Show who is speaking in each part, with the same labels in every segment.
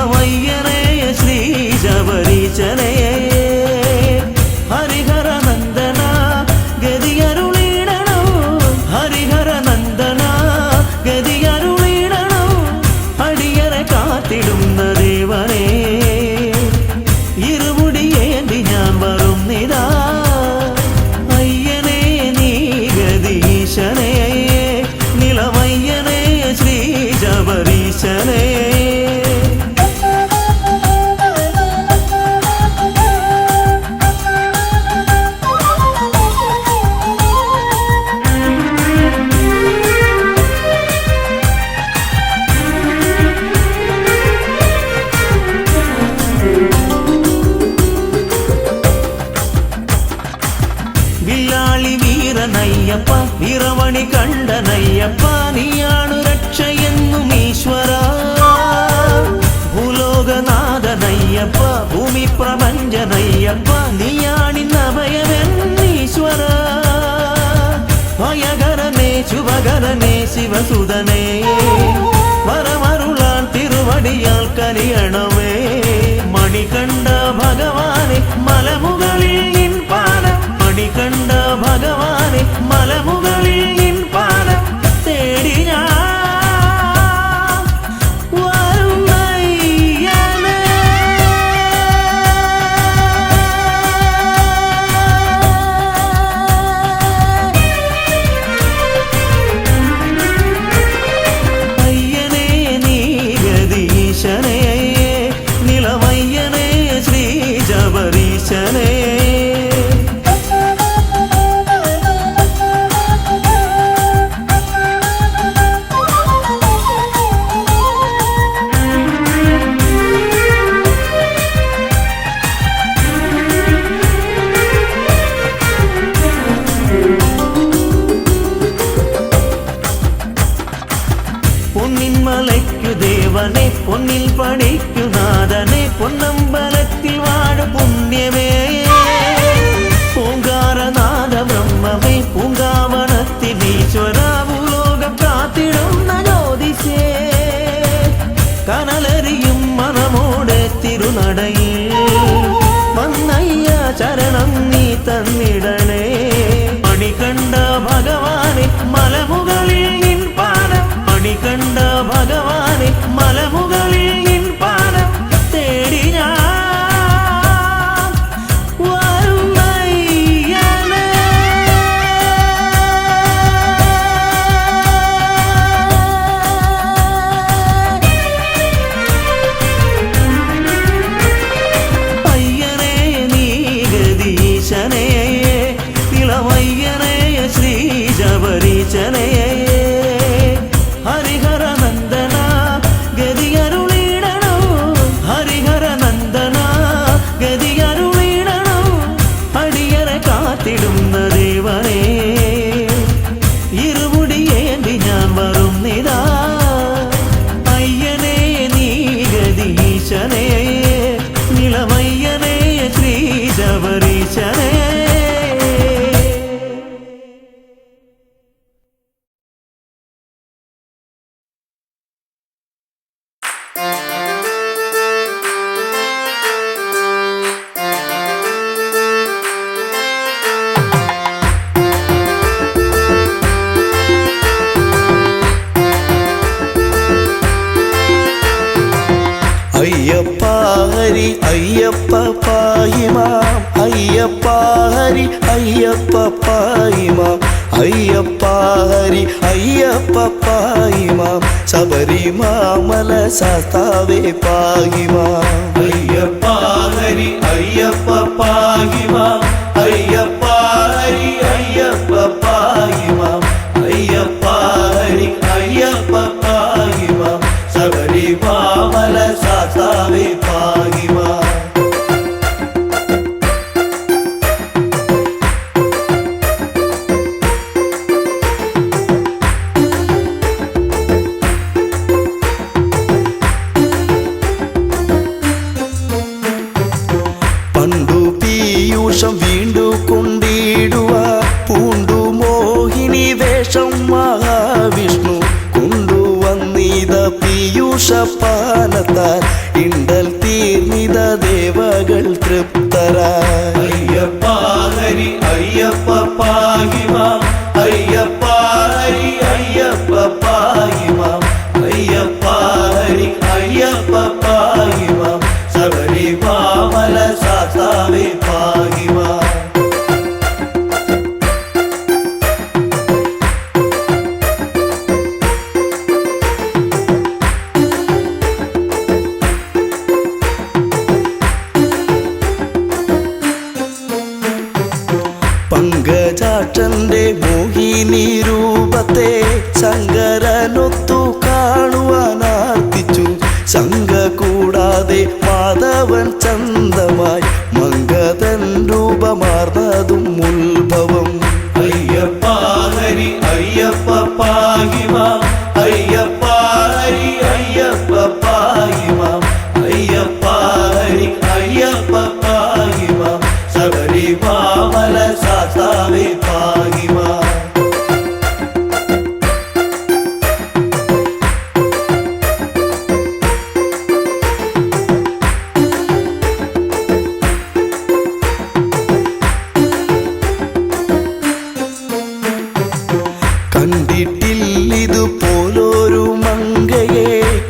Speaker 1: നിലവയ്യനേ ശ്രീ ശബരീശനേ ഹരിഹര നന്ദന ഗതിയരുളിടണോ ഹരിഹര നന്ദന ഗതിയരുളിടണോ അടിയറെ കാത്തിടുന്ന ദേവനേ ഇരുമുടിയേന്തി ഞാൻ വരും നിതാ അയ്യനേ നീ ഗതീശനേ നിലവയ്യനേ ശ്രീ ശബരീശനേ വില്ലാളി വീരനയ്യപ്പ വീരവണി കണ്ടനയ്യപ്പ നീയാണു രക്ഷയെന്നും ഈശ്വര ഭൂലോകനാഥനയ്യപ്പ ഭൂമി പ്രപഞ്ചനയ്യപ്പ നീയാണിന്നഭയമെന്നീശ്വര ഭയകരനേ ശുഭകരനേ ശിവസുതനേ വരമരുളാൻ തിരുവടിയാൽ കനിയണമേ മണികണ്ഠ ഭഗവാനെ മലമുകളിൽ നിൻ പാദം മണികണ്ഠ ഭഗവാനെ മലമുകളിൽ നിൻ പാദം തേടി ഞാൻ വരുന്നയ്യനേ അയ്യനേ നീ ഗതീശനേ നിലവയ്യനേ ശ്രീ ശബരീശനേ പൊന്നിൻ മലയ്ക്കു ദേവനെ പൊന്നിൽ പണിക്കു നാഥനെ പൊന്നമ്പലത്തിൽ വാഴ പുണ്യമേ പൂങ്കാരനാഥ ബ്രഹ്മമേ പൂങ്കാവനത്തിനീശ്വര ഭൂലോകം കാത്തിടുന്ന ജ്യോതിഷേ കനലരിയും മനമോടെ തിരുനടയിൽ വന്നയ്യ ചരണം നീ തന്നിടണേ മണികണ്ഠ ഭഗവാനെ മലമുകളിൽ നിൻ പാദം മണികണ്ഠ ഭഗവാനെ മലമുകളിൽ നിൻ പാദം തേടി ഞാൻ വരുന്നയ്യനേ അയ്യനേ നീ ഗതീശനേ നിലവയ്യനേ ശ്രീ ശബരീശനേ ഹരിഹര നന്ദന ഗതിയരുളിടണോ ഹരിഹര നന്ദന ഗതിയരുളിടണോ അടിയറെ കാത്തിടുന്ന ദേവനേ ഇരുമുടിയേന്തി ഞാൻ വരും നിതാ അയ്യനേ നീ ഗതീശനേ നിലവയ്യനേ ശ്രീ ശബരീശനേ
Speaker 2: അയ്യപ്പ ഹരി അയ്യപ്പ പായിമാം അയ്യപ്പ ഹരി അയ്യപ്പ പായിമാം അയ്യപ്പ ഹരി അയ്യപ്പ പായിമാം ശബരിമല ശാസ്താവേ പായിമാം അയ്യപ്പ ഹരി അയ്യപ്പ പായിമാം അയ്യപ്പ ഹരി അയ്യപ്പ പായിമാം അയ്യപ്പ ഹരി അയ്യപ്പ പായിമാം ശബരിമല ശാസ്താവേ പായിമാം പണ്ടു പീയൂഷം വീണ്ടു കൊണ്ടിടുക പൂണ്ടു മോഹിനി വേഷം മഹാവിഷ്ണു കൊണ്ടുവന്നിത പീയൂഷ പാനത്താൽ ദക്ഷന്റെ മോഹിനി രൂപത്തെ ശങ്കരനൊത്തു കാണുവാനാർത്തിച്ചു. ശങ്ക കൂടാതെ മാധവൻ ചന്തമായി മംഗതൻ രൂപമാർന്നതും ഉത്ഭവം.
Speaker 1: അയ്യപ്പ ഹരി അയ്യപ്പ പാഹിമാം, അയ്യപ്പ ഹരി അയ്യപ്പ പാഹിമാം, അയ്യപ്പ ഹരി അയ്യപ്പ പാഹിമാം, ശബരിമല ശാസ്താവേ പാഹിമാം.
Speaker 2: കണ്ടിട്ടില്ലിതുപോലൊരു മങ്കയെ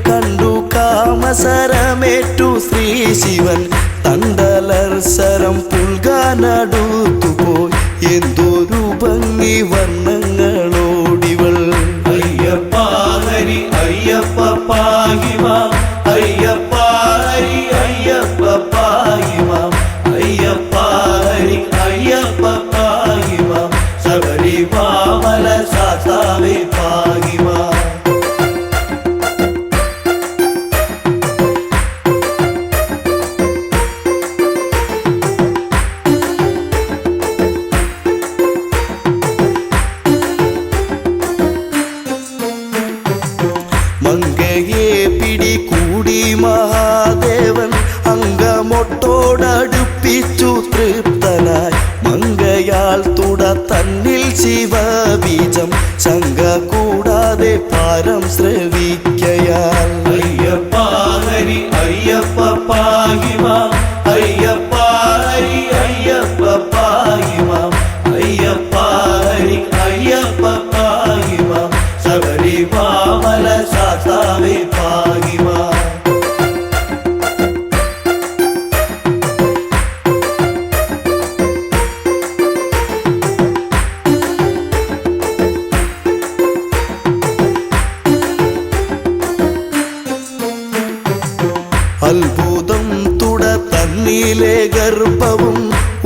Speaker 2: കണ്ടു കാമസരമേറ്റു ശ്രീ ശിവൻ. തണ്ടലർസരം പുൽകാനടുത്തുപോയി എന്തൊരു ഭംഗി വർണ്ണങ്ങളോടിവൾ.
Speaker 1: അയ്യപ്പ ഹരി അയ്യപ്പ പാഹിമാം, അയ്യപ്പ ഹരി അയ്യപ്പ പാഹിമാം, അയ്യപ്പ ഹരി അയ്യപ്പ പാഹിമാം, ശബരിമല ശാസ്താവേ പാഹിമാം.
Speaker 2: മങ്കയെ പിടികൂടി മഹാദേവൻ അങ്കമൊട്ടോടടുപ്പിച്ചു തൃപ്തനായി. മങ്കയാൽ തുട തന്നിൽ ശിവബീജം ശങ്ക കൂടാതെ പാരം ശ്രവിക്കയാൽ.
Speaker 1: അയ്യപ്പ ഹരി അയ്യപ്പ പാഹിമാം, അയ്യപ്പ ഹരി അയ്യപ്പ പാഹിമാം, അയ്യപ്പ ഹരി അയ്യപ്പ പാഹിമാം, ശബരിമല ശാസ്താവേ പാഹിമാം.
Speaker 2: അത്ഭുതം തുട തന്നിലെ ഗർഭവും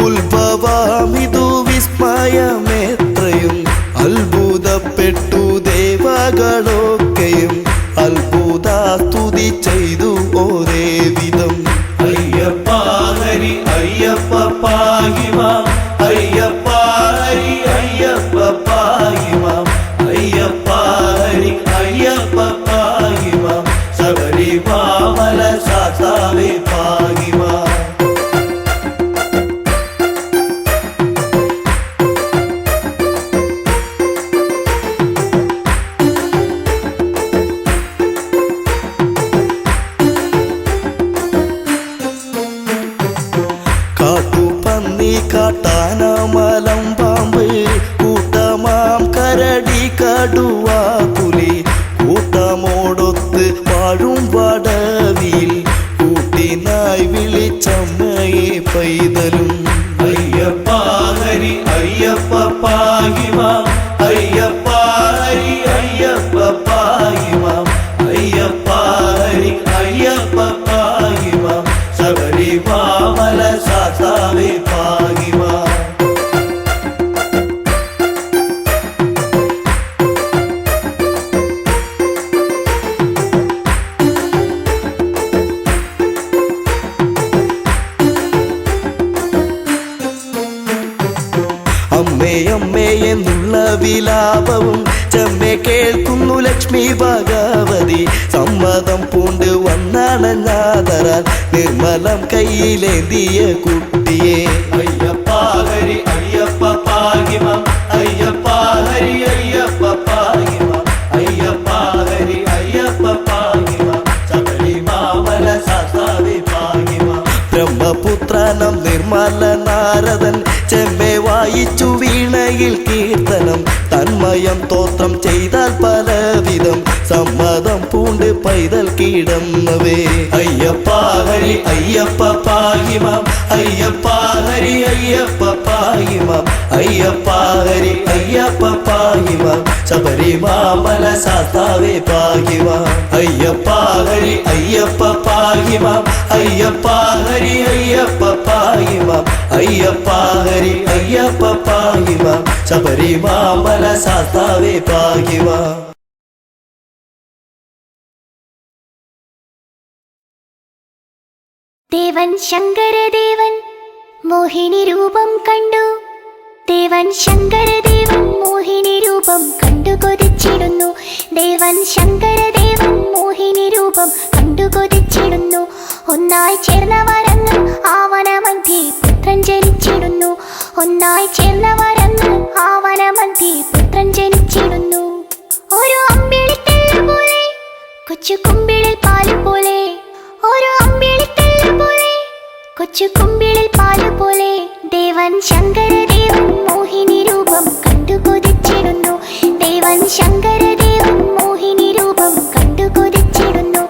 Speaker 2: ഉത്ഭവമിതു വിസ്മയമേത്രയും. അത്ഭുതപ്പെട്ടു ദേവകളൊക്കെയും അത്ഭുതാസ്തുതി ചെയ്തു ഒരേ വിധം.
Speaker 1: അയ്യപ്പ ഹരി അയ്യപ്പ പാഹിമാം, അയ്യപ്പ ഹരി അയ്യപ്പ പാഹിമാം, അയ്യപ്പ ഹരി അയ്യപ്പ പാഹിമാം, ശബരിമല ശാസ്താവേ പാഹിമാം.
Speaker 2: കാട്ടുപന്നി കാട്ടാനമലം പാമ്പ് കൂട്ടമാം കരടി കടുവ പുലി കൂട്ടമോടൊത്ത് വാഴും വടവിൽ കൂട്ടിനായി വിളിച്ചമ്മയെ പൈതലും.
Speaker 1: അയ്യപ്പ ഹരി അയ്യപ്പ പാഹിമാം, അയ്യപ്പ ഹരി അയ്യപ്പ പാഹിമാം, അയ്യപ്പ ഹരി അയ്യപ്പ പാഹിമാം, ശബരിമല ശാസ്താവേ പാഹിമാം.
Speaker 2: അമ്മേ അമ്മേ എന്നുള്ള വിലാപവും ചെമ്മെ കേൾക്കുന്നു ലക്ഷ്മി ഭഗവതി. സമ്മതം പൂണ്ട് വന്നണഞ്ഞാതരാൽ നിർമ്മലം കയ്യിലേന്തിയ കുട്ടിയെ.
Speaker 1: അയ്യപ്പ ഹരി അയ്യപ്പ പാഹിമാം, അയ്യപ്പ ഹരി അയ്യപ്പ പാഹിമാം, അയ്യപ്പ ഹരി അയ്യപ്പ പാഹിമാം, ശബരിമല ശാസ്താവേ പാഹിമാം.
Speaker 2: ബ്രഹ്മപുത്രനം നിർമ്മല നാരദൻ ചെമ്മെ വായിച്ചു വീണയിൽ കീർത്തനം. തന്മയം തോത്രം ചെയ്താൽ പലവിധം സമ്മതം പൂണ്ട് പൈതൽ കിടന്നവേ.
Speaker 1: അയ്യപ്പ ഹരി അയ്യപ്പ പാഹിമാം, അയ്യപ്പ ഹരി അയ്യപ്പ പാഹിമാം, പാഹി മാം അയ്യപ്പ ഹരി അയ്യപ്പ പാഹി മാം ശബരിമല ശാസ്താവേ പാഹി മാം അയ്യപ്പ ഹരി അയ്യപ്പ പാഹി മാം അയ്യപ്പ ഹരി അയ്യപ്പ പാഹി മാം അയ്യപ്പ ഹരി അയ്യപ്പ പാഹി മാം ശബരിമല ശാസ്താവേ പാഹി മാം.
Speaker 3: ദേവൻ ശങ്കരദേവൻ മോഹിനി രൂപം കണ്ടു. ദേവൻ ശങ്കരദേവൻ മോഹിനി രൂപം കണ്ടു കൊതിച്ചിടുന്നു. ദേവൻ ശങ്കരദേവൻ മോഹിനി രൂപം കണ്ടു കൊതിച്ചിടുന്നു. ഒന്നായി ചേർന്നവരങ്ങ് ആവനമധ്യേ പുത്രൻ ജനിച്ചിടുന്നു. ഒന്നായി ചേർന്നവരങ്ങ് ആവനമധ്യേ പുത്രൻ ജനിച്ചിടുന്നു. ഒരു അമ്പിളിക്കല്ല് പോലെ കൊച്ചു കുമ്പിളിൽ പാല് പോലെ, ഒരു അമ്പിളിക്കല്ല് പോലെ കൊച്ചു കുമ്പിളിൽ പാല് പോലെ ദേവൻ ശങ്കരദേവൻ മോഹിനി രൂപം കണ്ടു കൊതിച്ചിടുന്നു. ദേവൻ ശങ്കരദേവൻ മോഹിനി രൂപം കണ്ടു കൊതിച്ചിടുന്നു.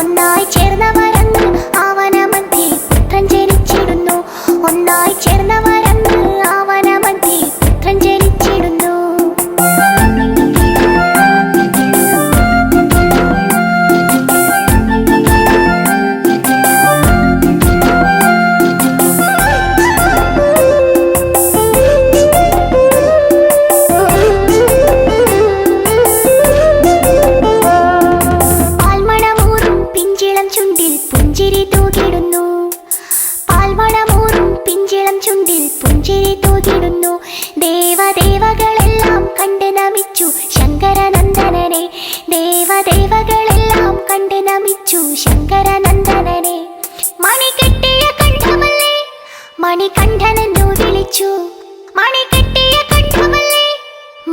Speaker 3: ഒന്നായി ചേർന്നവരങ്ങ് ആവനമധ്യേ പുത്രൻ ജനിച്ചിടുന്നു. ഒന്നായി ചേർന്നവരങ്ങ് ആവനമധ്യേ പുത്രൻ ജനിച്ചിടുന്നു. ദേവദേവകളെല്ലാം കണ്ട് നമിച്ചു ശങ്കരനന്ദനനെ. ദേവദേവകളെല്ലാം കണ്ട് നമിച്ചു ശങ്കരനന്ദനനെ. മണികെട്ടിയ കണ്ഠമല്ലേ മണികണ്ഠനെന്നു വിളിച്ചു. മണികെട്ടിയ കണ്ഠമല്ലേ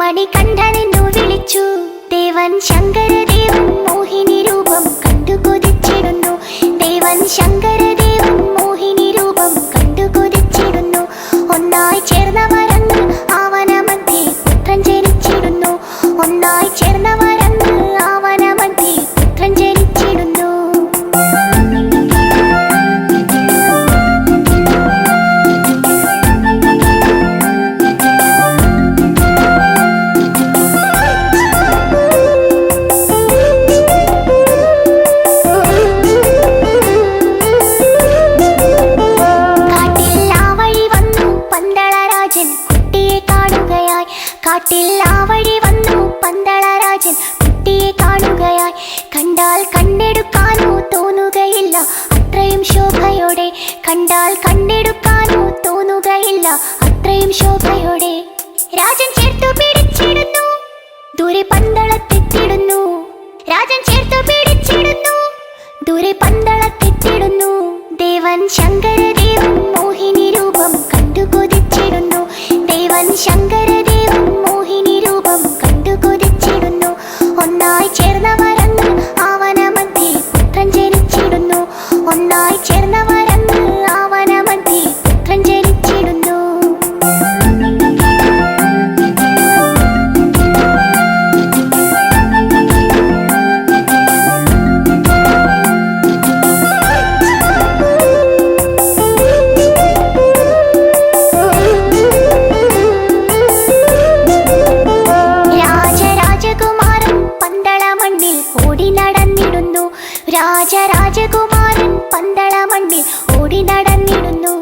Speaker 3: മണികണ്ഠനെന്നു വിളിച്ചു. ദേവൻ ശങ്കരദേവൻ മോഹിനി രൂപം കണ്ടു കൊതിച്ചിടുന്നു. ദേവൻ ശങ്കരദേവൻ മോഹിനി രൂപം കണ്ടു കൊതിച്ചിടുന്നു. ഒന്നായി ചേർന്നവരങ്ങ് ആവനമധ്യേ പുത്രൻ ജനിച്ചിടുന്നു. ഒന്നായി ചേർന്നവരങ്ങ് ആവനമധ്യേ പുത്രൻ ജനിച്ചിടുന്നു. കാട്ടിൽ ആ വഴി വന്നു പന്തളരാജൻ കുട്ടിയെ കാണുകയായി. കണ്ടാൽ കണ്ണെടുക്കാനോ തോന്നുകയില്ല അത്രയും ശോഭയോടെ. കണ്ടാൽ കണ്ണെടുക്കാനോ തോന്നുകയില്ല അത്രയും ശോഭയോടെ. രാജൻ ചേർത്തു പിടിച്ചിടുന്നു ദൂരെ പന്തളത്തെത്തിടുന്നു. രാജൻ ചേർത്തു പിടിച്ചിടുന്നു ദൂരെ പന്തളത്തെത്തിടുന്നു. ദേവൻ ശങ്കരദേവൻ മോഹിനി രൂപം കണ്ടു കൊതിച്ചിടുന്നു. ദേവൻ ശങ്കരദേവൻ മോഹിനി രൂപം കണ്ടു കൊതിച്ചിടുന്നു. ഒന്നായി ചേർന്നവരങ്ങ് ആവനമധ്യേ പുത്രൻ ജനിച്ചിടുന്നു. ഒന്നായി ചേർന്നവരങ്ങ് ആവനമധ്യേ പുത്രൻ ജനിച്ചിടുന്നു. രാജരാജകുമാരൻ പന്തള മണ്ണിൽ ഓടി നടന്നിടുന്നു.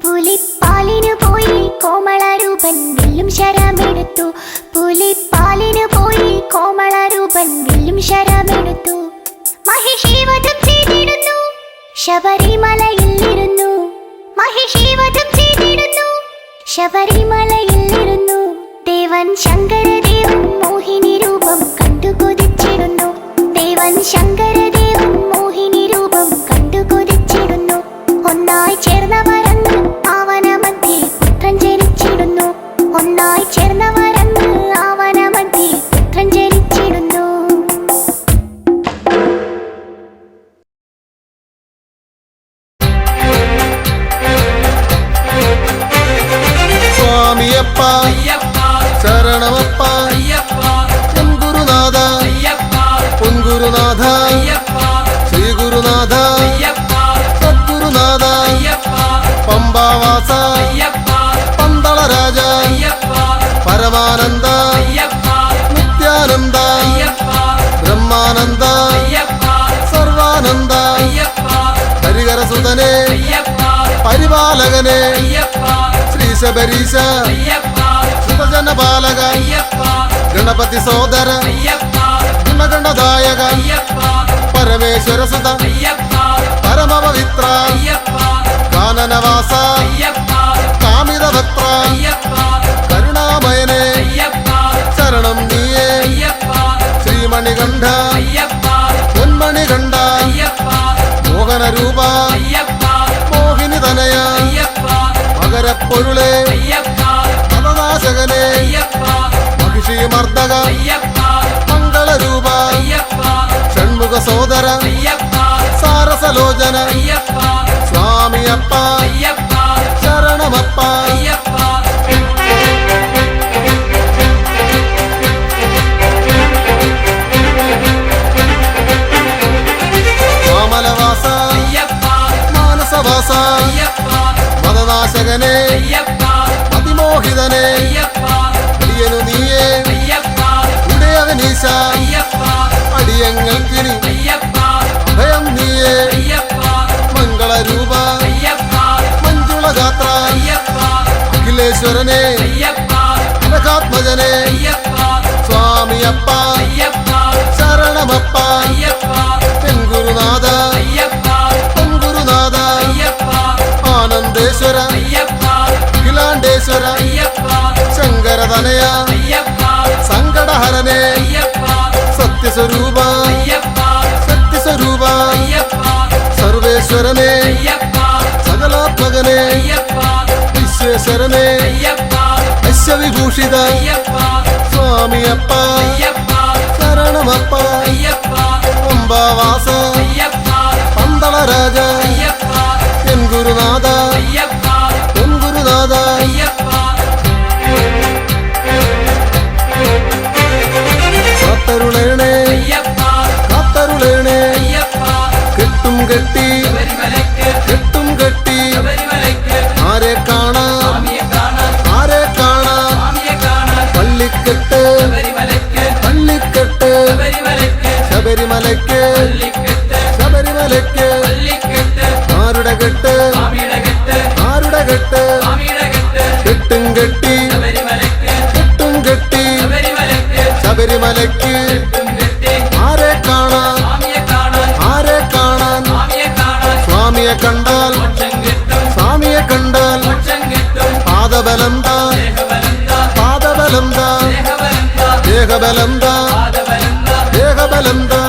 Speaker 3: പുലിപ്പാലിനു പോയി കോമളരൂപൻ വില്ലും ശരമെടുത്തു. പുലിപ്പാലിനു പോയി കോമളരൂപൻ വില്ലും ശരമെടുത്തു. മഹിഷീവധം ചെയ്തിടുന്നു ശബരിമലയിൽ ഇരുന്നു. മഹിഷീവധം ചെയ്തിടുന്നു ശബരിമലയിൽ ഇരുന്നു. ദേവൻ ശങ്കരദേവൻ മോഹിനി രൂപം കണ്ടു കൊതിച്ചിടുന്നു. ദേവൻ ശങ്കരദേവൻ മോഹിനി രൂപം കണ്ടു കൊതിച്ചിടുന്നു. ഒന്നായി ചേർന്നവരങ്ങ് ആവനമധ്യേ പുത്രൻ ജനിച്ചിടുന്നു. ഒന്നായി ചേർന്നവരങ്ങ് ആവനമധ്യേ പുത്രൻ ജനിച്ചിടുന്നു.
Speaker 2: സ്വാമിയപ്പ ശരണമപ്പ പൊൻഗുരുനാഥ പൊൻഗുരുനാഥ
Speaker 4: മകനെ ശ്രീ ശബരീശ സുതജനപാലക ഗണപതി സോദര ഗുണഗണദായക പരമേശ്വര സുത പരമപവിത്ര കാനനവാസ കാമിതഭക്ത കരുണാമയനെ ശരണം നീയേ ശ്രീമണികണ്ഠ പൊന്മണികണ്ഠ മോഹനരൂപ മോഹിനി തനയ മകരപ്പൊരുളെ പദനാശകനെ മഹിഷീമർദ്ദക മംഗളരൂപ ഷൺമുഖ സോദര സാരസലോചന സ്വാമിയപ്പ ശരണമപ്പ മാമലവാസ മാനസവാസ മദനാശകനെ അതിമോഹിതനെ അടിയനു നീയേ ഉടയവനീശ അടിയങ്ങൾക്കിനി അഭയം നീയേ മംഗളരൂപ മഞ്ജുളഗാത്ര അഖിലേശ്വരനെ അനഘാത്മജനെ സ്വാമിയപ്പ ശരണമപ്പ തെൻഗുരുനാഥ പൊൻഗുരുനാഥ ആനന്ദേശ്വര അഖിലാണ്ടേശ്വര ശങ്കരതനയ സങ്കടഹരനെ സത്യസ്വരൂപ സത്യസ്വരൂപ സർവേശ്വരനെ സകലാത്മകനെ വിശ്വേശ്വരനെ അശ്വവിഭൂഷിത സ്വാമിയപ്പ ശരണമപ്പ അംബാവാസ പന്തളരാജ എൻ ഗുരുനാഥ എൻ ഗുരുനാഥ കാത്തരുളേണേ കാത്തരുളേണേ കെട്ടും കെട്ടി കെട്ടും കെട്ടി ആരെ കാണാം ആരെ കാണാം പള്ളിക്കെട്ട് പള്ളിക്കെട്ട് ശബരിമലയ്ക്ക് ശബരിമലയ്ക്ക് ആരുടെ കെട്ട് ആരുടെ കെട്ട് കെട്ടും കെട്ടി കെട്ടും കെട്ടി ശബരിമലയ്ക്ക് ആരെ കാണാൻ ആരെ കാണാൻ സ്വാമിയെ കണ്ടാൽ സ്വാമിയെ കണ്ടാൽ പാദബലം താ പാദബലം താ ദേഹബലം താ ദേഹബലം താ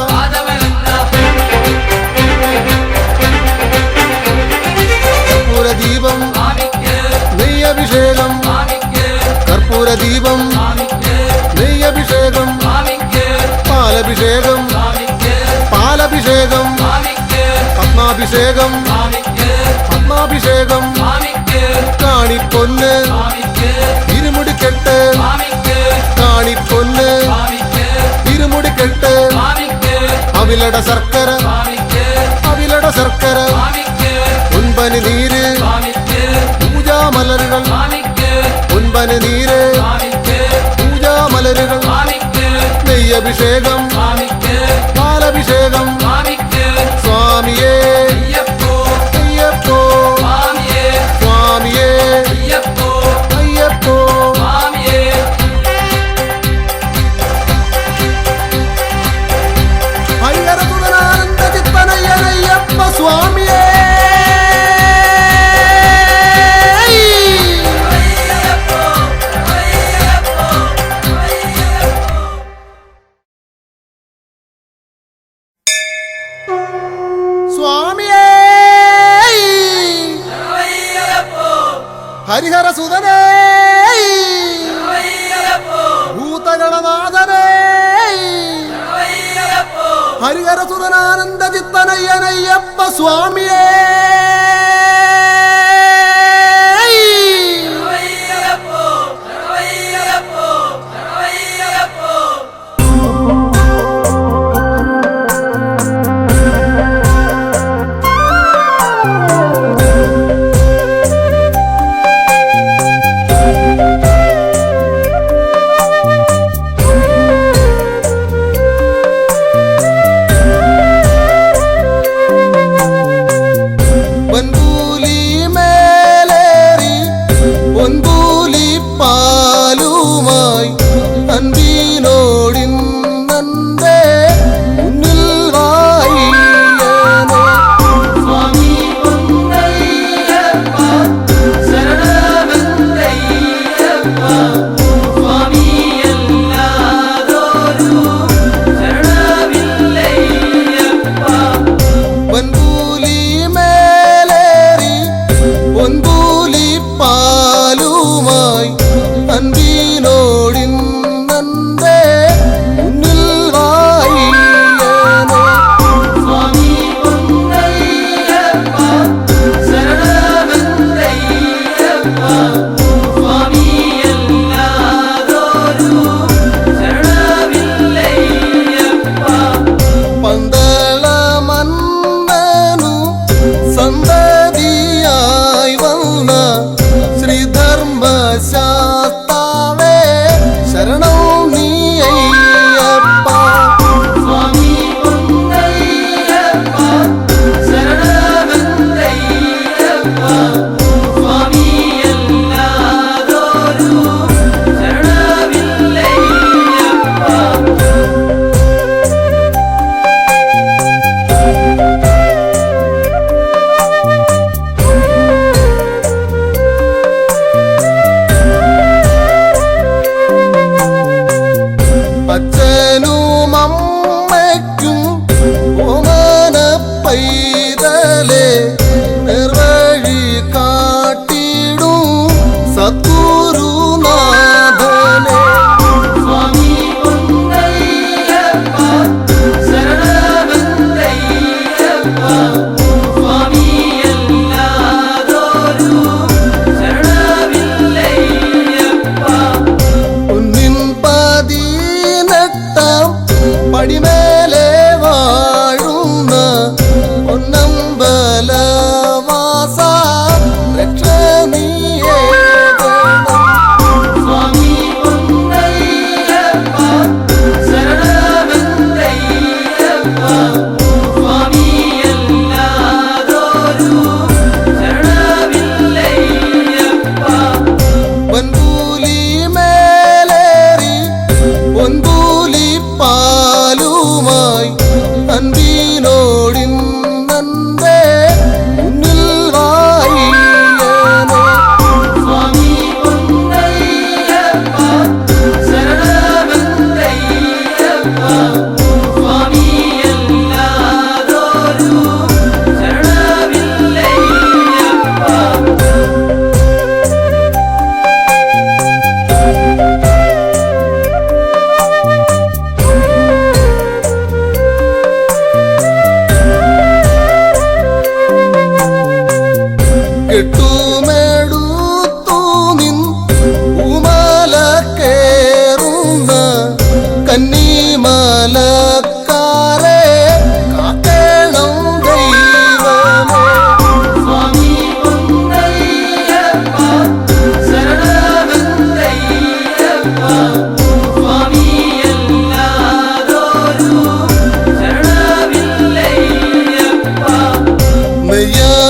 Speaker 4: കർപ്പൂരദീപം നെയ്യഭിഷേകം കർപ്പൂരദീപം നെയ്യഭിഷേകം പാലഭിഷേകം പാലഭിഷേകം പത്മാഭിഷേകം പത്മാഭിഷേകം കാണിപ്പൊന്ന് ഇരുമുടിക്കെട്ട് കാണിപ്പൊന്ന് ഇരുമുടിക്കെട്ട് അവിലട ശർക്കര അവിലട ശർക്കര ഉൻപനി നീര് പൂജാമലരുകൾ ഉൻപനി നീര് പൂജാമലരുകൾ നെയ്യഭിഷേകം പാലഭിഷേകം സ്വാമിയേ അയ്യപ്പോ സ്വാമിയേ അയ്യപ്പോ ഹരിഹരസുതനാനന്ദ ചിത്തനയ്യനയ്യപ്പ സ്വാമിയേ സ്വാമിയേ ഹരിഹരസുതനേ ഭൂതഗണനാഥനേ ഹരിഹരസുതനാനന്ദ ചിത്തനയ്യനയ്യപ്പ സ്വാമിയേ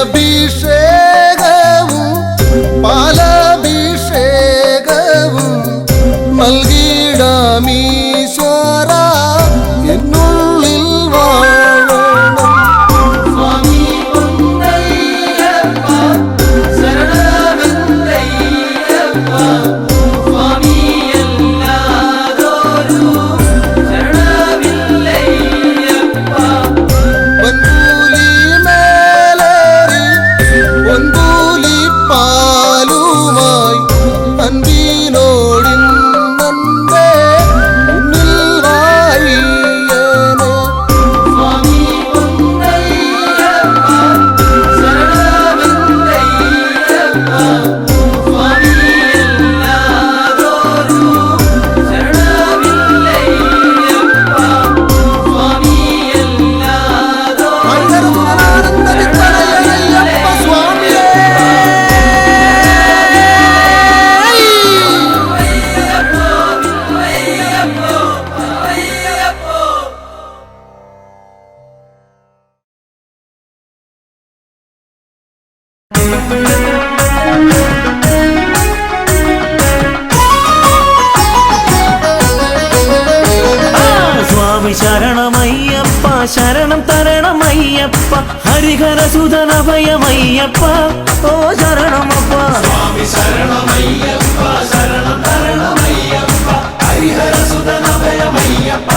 Speaker 4: അഭിഷേകവും പാലഭിഷേകവും നൽകിടാമീശ്വര എന്നുള്ളിൽ വാഴണം.
Speaker 1: സ്വാമി പൊന്നയ്യപ്പ ശരണമെന്നയ്യപ്പ സ്വാമി എല്ലാതൊരു ശരണമില്ലയ്യപ്പ.
Speaker 4: പൊൻപൂലി മേലേറി പൊൻപൂലി പാലുമായി അൻപിനോടിന്നന്റെ മുന്നിൽ വാഴിയനെ.
Speaker 1: സ്വാമി പൊന്നയ്യപ്പ ശരണമെന്നയ്യപ്പ സ്വാമി എല്ലാതൊരു ശരണമില്ലയ്യപ്പ സ്വാമി എല്ലാതൊരു
Speaker 4: ഹരിഹരസുതനാനന്ദചിത്തനയ്യനയ്യപ്പ സ്വാമിയേ.
Speaker 5: സ്വാമി ശരണമയ്യപ്പ ശരണം തരണമയ്യപ്പ ഹരിഹരസുതനഭയമയ്യപ്പ ഓ ശരണമപ്പ.
Speaker 1: സ്വാമി ശരണമയ്യപ്പ ശരണം തരണമയ്യപ്പ ഹരിഹരസുതനഭയമയ്യപ്പ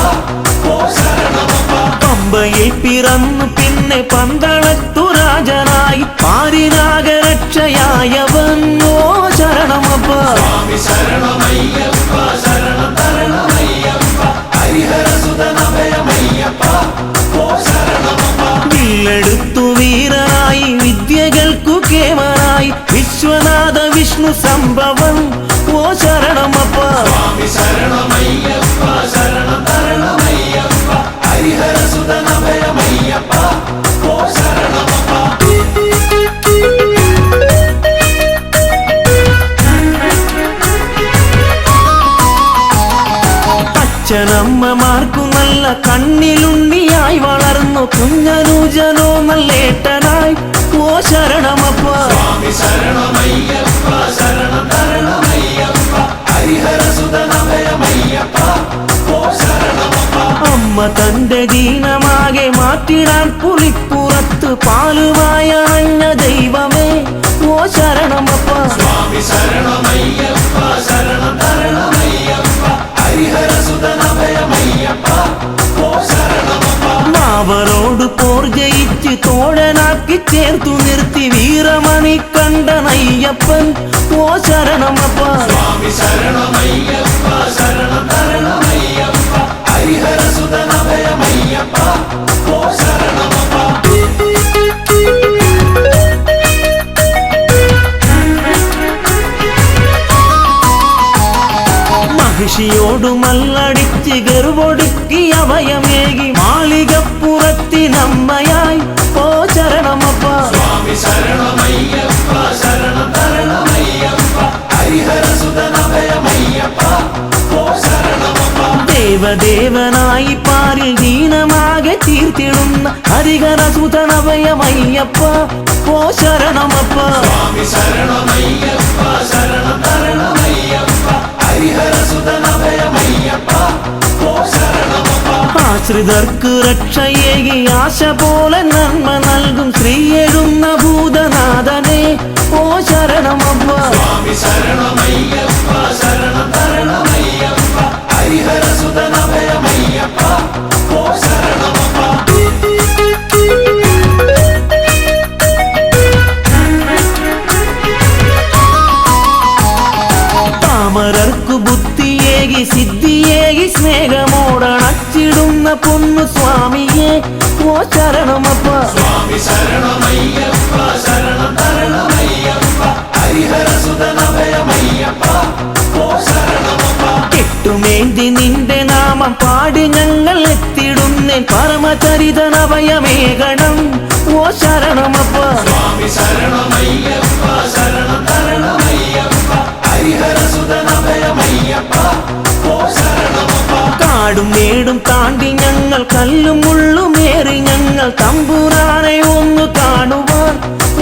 Speaker 1: ഓ ശരണമപ്പ.
Speaker 5: പമ്പയിൽ പിറന്നു പിന്നെ പന്തളത്തു രാജനായി പാരിനാഗരക്ഷയായവൻ ഓ ശരണമപ്പ.
Speaker 1: സ്വാമി ശരണമയ്യപ്പ ശരണം തരണമയ്യപ്പ ഹരിഹരസുതനഭയമയ്യപ്പ ഓ ശരണമപ്പ.
Speaker 5: വില്ലെടുത്തു വീരനായി വിദ്യകൾക്കു കേമനായി വിശ്വനാഥ വിഷ്ണു സംഭവം ഓ ശരണമപ്പ.
Speaker 1: സ്വാമി ശരണമയ്യപ്പ ശരണം തരണമയ്യപ്പ ഹരിഹരസുതനഭയമയ്യപ്പ ഓ ശരണമപ്പ.
Speaker 5: അച്ഛനമ്മമാർക്കു നല്ല കണ്ണിലുണ്ണിയായി വളർന്നു കുഞ്ഞനൂജനോ നല്ലേട്ടനായി ഓ ശരണമപ്പ.
Speaker 1: സ്വാമി ശരണമയ്യപ്പ ശരണം തരണമയ്യപ്പ ഹരിഹരസുതനഭയമയ്യപ്പ ഓ ശരണമപ്പ.
Speaker 5: അമ്മ തന്റെ ദീനമാകെ മാറ്റിടാൻ പുലിപ്പുറത്ത് പാലുമായ അഞ്ഞ ദൈവമേ ഓ ശരണമപ്പ.
Speaker 1: സ്വാമി ശരണമയ്യപ്പ ശരണം തരണമയ്യപ്പ ഹരിഹരസുതനഭയമയ്യപ്പ ഓ ശരണമപ്പ.
Speaker 5: മാവരോട് പോർ ജയിച്ച് തോഴനാക്കി ചേർത്തു നിർത്തി വീരമണി കണ്ടനയ്യപ്പൻ ഓ ശരണമപ്പ.
Speaker 1: സ്വാമി ശരണമയ്യപ്പ ശരണം തരണമയ്യപ്പ ഹരിഹരസുതനഭയമയ്യപ്പ ഓ ശരണമപ്പ.
Speaker 5: മഹിഷിയോടു മല്ലടിച്ച് ഗർവൊടുക്കി അഭയമേകി മാളികപ്പുറത്തിനമ്മയായി ഓ ശരണമപ്പ.
Speaker 1: സ്വാമി ശരണമയ്യപ്പ ശരണം തരണമയ്യപ്പ ഹരിഹരസുതനഭയമയ്യപ്പ ഓ ശരണമപ്പ.
Speaker 5: ദേവദേവനായി പാരിൽ ദീനമാകെ തീർത്തിടുന്ന ഹരിഹരസുതനഭയമയ്യപ്പ ഓ ശരണമപ്പ.
Speaker 1: സ്വാമി ശരണമയ്യപ്പ ശരണം തരണമയ്യപ്പ ഹരിഹരസുതനഭയമയ്യപ്പ ഓ ശരണമപ്പ.
Speaker 5: ആശ്രിതർക്ക് രക്ഷയേകി ആശ പോലെ നന്മ നൽകും ശ്രീയെഴുന്ന ഭൂതനാഥനെ ഓ ശരണമപ്പ.
Speaker 1: സ്വാമി ശരണമയ്യപ്പ ശരണം തരണമയ്യപ്പ ഹരിഹരസുതനഭയമയ്യപ്പ ഓ ശരണമപ്പ.
Speaker 5: പാമരർക്കു ബുദ്ധിയേകി സിദ്ധിയേകി സ്നേഹമോടണച്ചിടുന്ന പൊന്നു സ്വാമിയെ ഓ ശരണമപ്പ.
Speaker 1: സ്വാമി ശരണമയ്യപ്പ ശരണം തരണമയ്യപ്പ ഹരിഹരസുതനഭയമയ്യപ്പ ഓ ശരണമപ്പ.
Speaker 5: കെട്ടുമേന്തി നിന്റെ നാമം പാടി ഞങ്ങൾ എത്തിടുന്നേ പരമചരിതനഭയമേകണം ഓ ശരണമപ്പ.
Speaker 1: സ്വാമി ശരണമയ്യപ്പ ശരണം തരണമയ്യപ്പ ഹരിഹരസുതനഭയമയ്യപ്പ ഓ ശരണമപ്പ.
Speaker 5: കാടും മേടും താണ്ടി ഞങ്ങൾ കല്ലും മുള്ളുമേറി ഞങ്ങൾ തമ്പുരാനെ ഒന്ന് കാണുവാൻ ഓ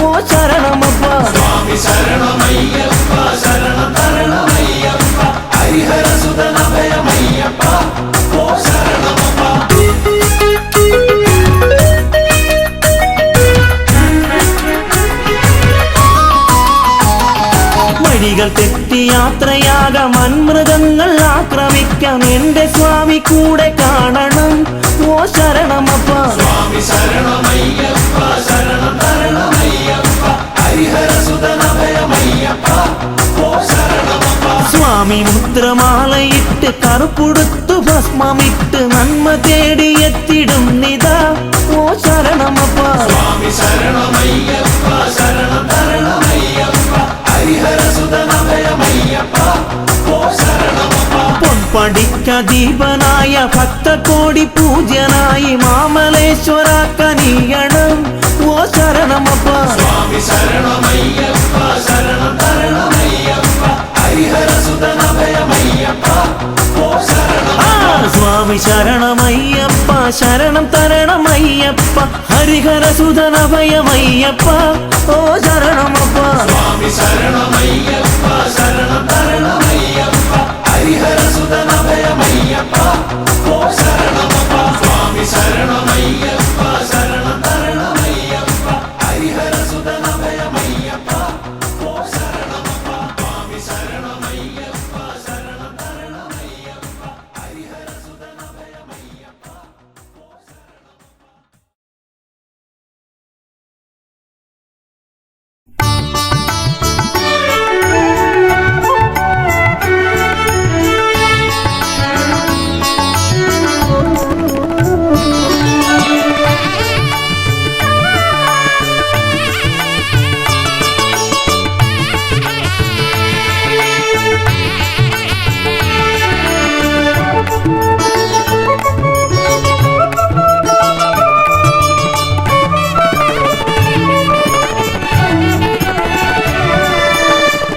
Speaker 5: വഴികൾ തെറ്റി യാത്രയാകാം, മന്മൃഗങ്ങൾ ആക്രമിക്കാം. എന്റെ സ്വാമി കൂടെ കാണണം, ഓ ശരണമപ്പ.
Speaker 1: സ്വാമി ശരണമയ്യപ്പ, ശരണം തരണമയ്യപ്പ, ഹരിഹരസുതനഭയമയ്യപ്പ, ഓ ശരണമപ്പ.
Speaker 5: സ്വാമി മുദ്രമാലയിട്ട് കറുപ്പുടുത്തു ഭസ്മമിട്ട് നന്മ തേടി എത്തിടും നിതാ, ഓ ശരണമപ്പ.
Speaker 1: സ്വാമി ശരണമയ്യപ്പ, ശരണം തരണമയ്യപ്പ, ഹരിഹരസുതനഭയമയ്യപ്പ, ഓ ശരണമപ്പ.
Speaker 5: പൊൻപടിക്ക ദീപനായ ഭക്തകോടി പൂജ്യനായി മാമലേശ്വര കനിയണം, ഓ ശരണമപ്പ.
Speaker 1: സ്വാമി ശരണമയ്യപ്പ, ശരണം തരണമയ്യപ്പ, ഹരിഹരസുതനഭയമയ്യപ്പ, ഓ ശരണമപ്പ.
Speaker 5: സ്വാമി ശരണമയ്യപ്പ, ശരണം തരണമയ്യപ്പ, ഹരിഹരസുതനഭയമയ്യപ്പ, ഓ ശരണമപ്പ.
Speaker 1: സ്വാമി ശരണമയ്യപ്പ, ശരണം തരണമയ്യപ്പ, ഹരിഹരസുതനഭയമയ്യപ്പ, ഓ ശരണമപ്പ. സ്വാമി ശരണമയ്യപ്പ, ശരണം തരണമയ്യപ്പ, ഹരിഹരസുതനഭയമയ്യപ്പ, ഓ ശരണമപ്പ. സ്വാമി ശരണമയ്യപ്പ, ശരണം തരണമയ്യപ്പ, ഹരിഹരസുതനഭയമയ്യപ്പ, ഓ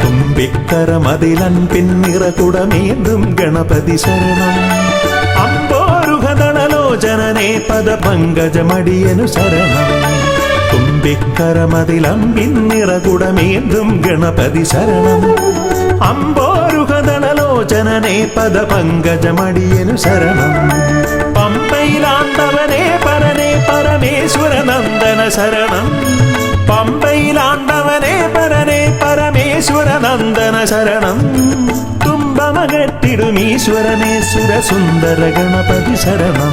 Speaker 6: തുമ്പിക്കരമതിലൻപിൻ നിറകുടമേന്തും ഗണപതി ശരണം. അമ്പോരുഹദളലോചനനേ പദപങ്കജമടിയനു ശരണം. തുമ്പിക്കരമതിലൻപിൻ നിറകുടമേന്തും ഗണപതി ശരണം. അമ്പോരുഹദളലോചനനേ പദപങ്കജമടിയനു ശരണം. പമ്പയിലാണ്ടവനേ പരനേ പരമേശ്വരനന്ദന ശരണം. പമ്പയിലാണ്ടവനേ പരനേ പരമേശ്വരനന്ദന ശരണം. തുമ്പമകറ്റിടുമീശ്വരനേ സുരസുന്ദര ഗണപതി ശരണം.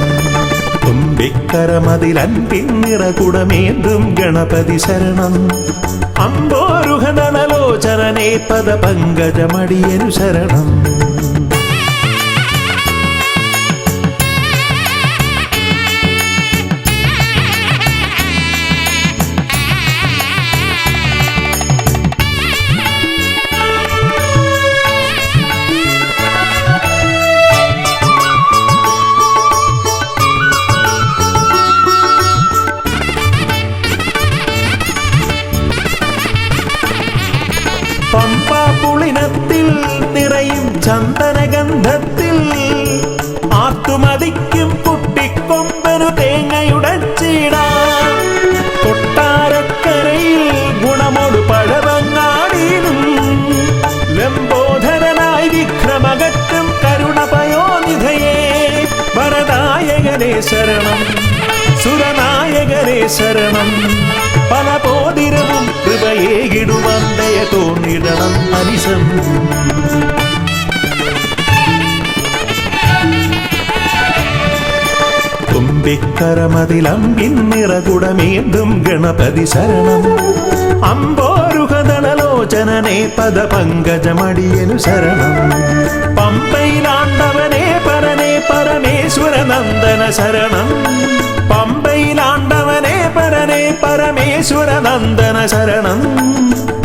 Speaker 6: തുമ്പിക്കരമതിലൻപിൻ നിറകുടമേന്തും ഗണപതി ശരണം. അമ്പോരുഹദളലോചനനേ പദപങ്കജമടിയനു ശരണം. പമ്പാപുളിനത്തിൽ നിറയും ചന്ദനഗന്ധത്തിൽ ആത്തുമതിക്കും കുട്ടിക്കൊമ്പനു തേങ്ങയുടച്ചിടാം. കൊട്ടാരക്കരയിൽ ഗുണമൊടു പഴവങ്ങാടിയിലും ലംബോധരനായി വിക്രമകറ്റും കരുണപയോനിധയേ വരദായകനേ ശരണം. സുരനായകനേ ശരണം. പല പോതിരവും കൃപയേകിടുവന്തയ തോന്നിടണം അനിശം. തുമ്പിക്കരമതിലമ്പിൻ നിറകുടമേന്തും ഗണപതി ശരണം. അമ്പോരുഹദളലോചനനേ പദപങ്കജമടിയനു ശരണം. പമ്പയിലാണ്ടവനേ പരനേ പരമേശ്വരനന്ദന ശരണം. പമ്പയിലാണ്ടവനേ പരനേ പരമേശ്വരനന്ദന ശരണം.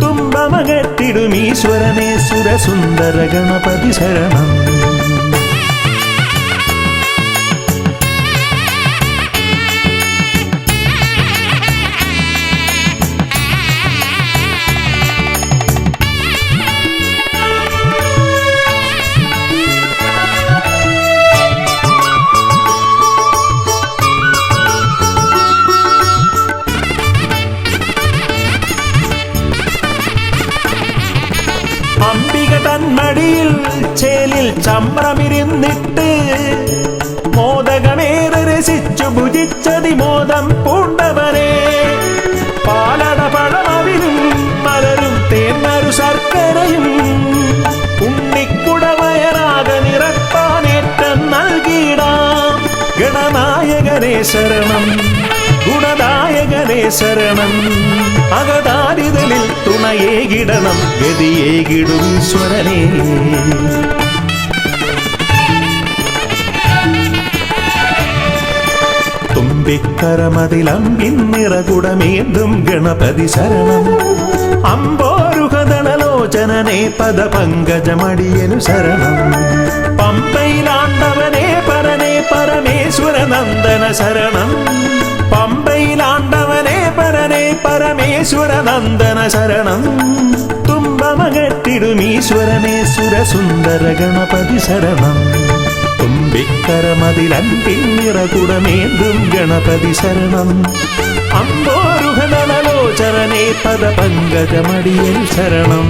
Speaker 6: തുമ്പമകറ്റിടുമീശ്വരനേ സുരസുന്ദര ഗണപതി ശരണം. അംബിക തന്മടിയിൽ ചേലിൽ ചമ്രമിരുന്നിട്ട് മോദകമേറെ രസിച്ചു ഭുജിച്ചതിമോദം പൂണ്ടവനെ. പാലട പഴമവിലും മലരും തേന്മരു ശർക്കരയും ശരണം, ഗുണദായകനേ ശരണം. അകതാരിതലിൽ തുണയേകിടണം, ഗതിയേകിടും ഈശ്വരനേ. തുമ്പിക്കരമതിലമ്പിന്നിറകുടമേന്തും ഗണപതി ശരണം. അമ്പോരുഹദളലോചനനേ പദപങ്കജമടിയനു ശരണം. പമ്പയിലാണ്ടവനേ പരനേ പരമേശ്വരനന്ദന ശരണം. പമ്പയിലാണ്ടവനേ പരനേ പരമേശ്വരനന്ദന ശരണം. തുമ്പമകറ്റിടുമീശ്വരനേ സുരസുന്ദര ഗണപതി ശരണം. തുമ്പിക്കരമതിലൻപിന്നിറകുടമേന്തും ഗണപതി ശരണം. അമ്പോരുഹദളലോചനനേ പദപങ്കജമടിയൻ ശരണം.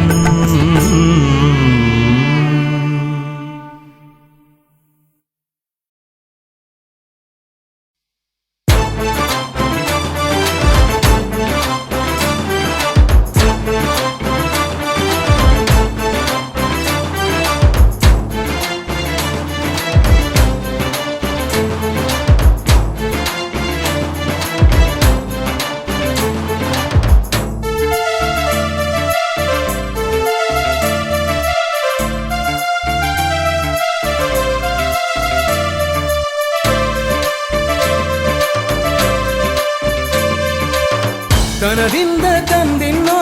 Speaker 7: തനതിന്ദ തന്തിന്നോ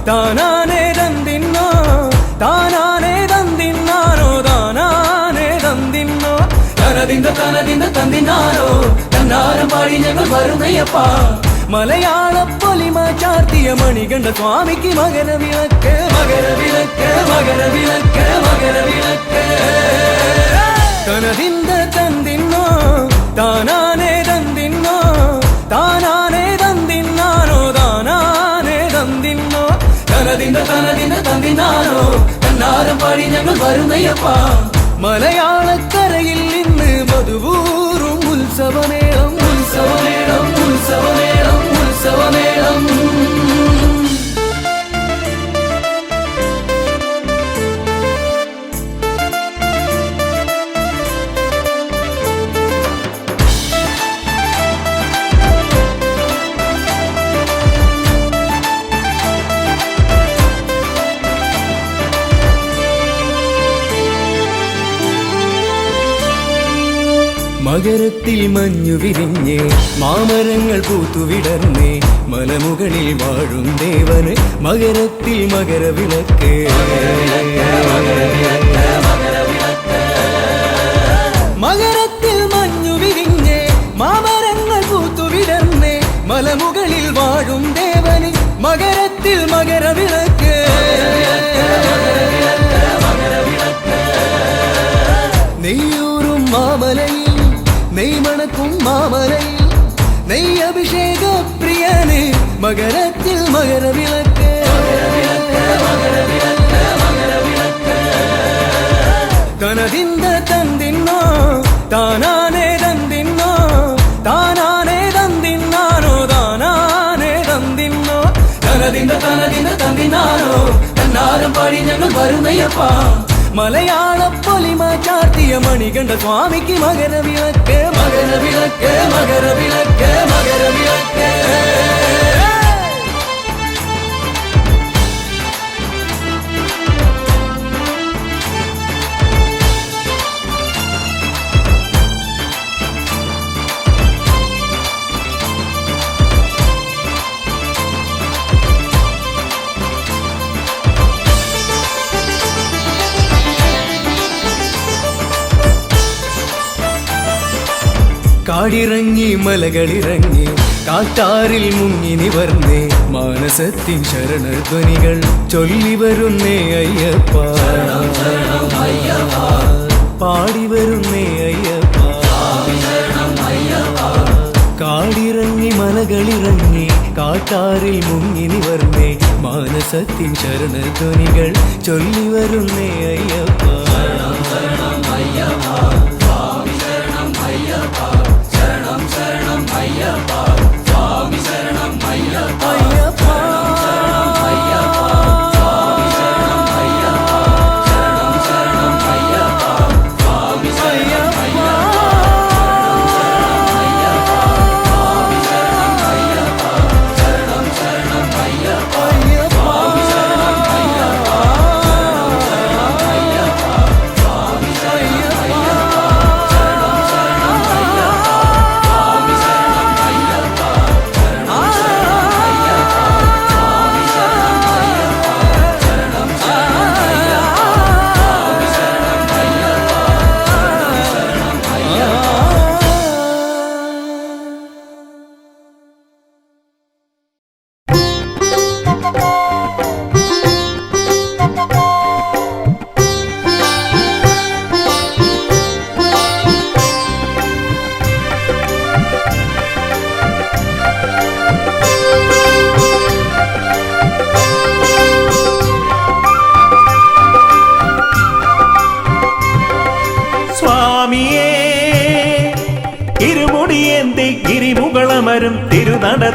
Speaker 7: താനാനേ തന്തിന്നോ താനാനേ തന്തിന്നാനോ താനാനേ തന്തിന്നോ തനതിന്ദ തന്തിന്നാനോ തന്നാരം പാടി ഞങ്ങൾ വരുന്നയ്യപ്പാ. മലയാള പൊലിമ ചാർത്തിയ മണികണ്ഠ സ്വാമിക്ക് മകരവിളക്ക് മകരവിളക്ക് മകരവിളക്ക് മകരവിളക്ക്. തനതിന്ദ തന്തിന്നോ താനാനേ തന്തിന്നോ താനാനേ തന്തിന്നാനോ താനാനേ തന്തിന്നോ തനതിന്ദ തന്തിന്നാനോ തന്നാരം പാടി ഞങ്ങൾ വരുന്നയ്യപ്പാ. മലയാളക്കരയിൽ ഇന്ന് മധുവൂറും ഉത്സവമേളം ഉത്സവമേളം ഉത്സവമേളം ഉത്സവമേളം. മകരത്തിൽ മഞ്ഞു വിരിഞ്ഞ് മാമരങ്ങൾ പൂത്തുവിടർന്ന് മലമുകളിൽ വാഴും ദേവന് മകരത്തിൽ മകരവിളക്ക്. മകരത്തിൽ മഞ്ഞു വിരിഞ്ഞ് മാമരങ്ങൾ പൂത്തുവിടർന്ന് മലമുകളിൽ വാഴും ദേവന് മകരത്തിൽ മകരവിളക്ക്. നെയ്യൂറും മാമലയിൽ നെയ്മണക്കും മാമലയിൽ നെയ്യ് അഭിഷേക പ്രിയന് മകരത്തിൽ മകരവിളക്ക്. തനതിന്ദ തന്തിന്നോ താനാനേ തന്തിന്നോ താനാനേ തന്തിന്നാനോ താനാനേ തന്തിന്നോ തനതിന്ദ തന്തിന്നാനോ തന്നാരം പാടി ഞങ്ങൾ വരുന്നയ്യപ്പാ. മലയാള പൊലിമ ചാർത്തിയ മണികണ്ഠ സ്വാമിക്ക് മകരവിളക്ക് മകരവിളക്ക് മകരവിളക്ക് മകരവിളക്ക്. കാടിറങ്ങി മലകളിറങ്ങി കാട്ടാറിൽ മുങ്ങി നിവർന്നേ മാനസത്തിൻ ശരണധ്വനികൾ ചൊല്ലി വരുന്നേ അയ്യപ്പ പാടി വരുന്നേ അയ്യപ്പ. കാടിറങ്ങി മലകളിറങ്ങി കാട്ടാറിൽ മുങ്ങി നിവർന്നേ മാനസത്തിൻ ശരണധ്വനികൾ ചൊല്ലി വരുന്നേ അയ്യപ്പ.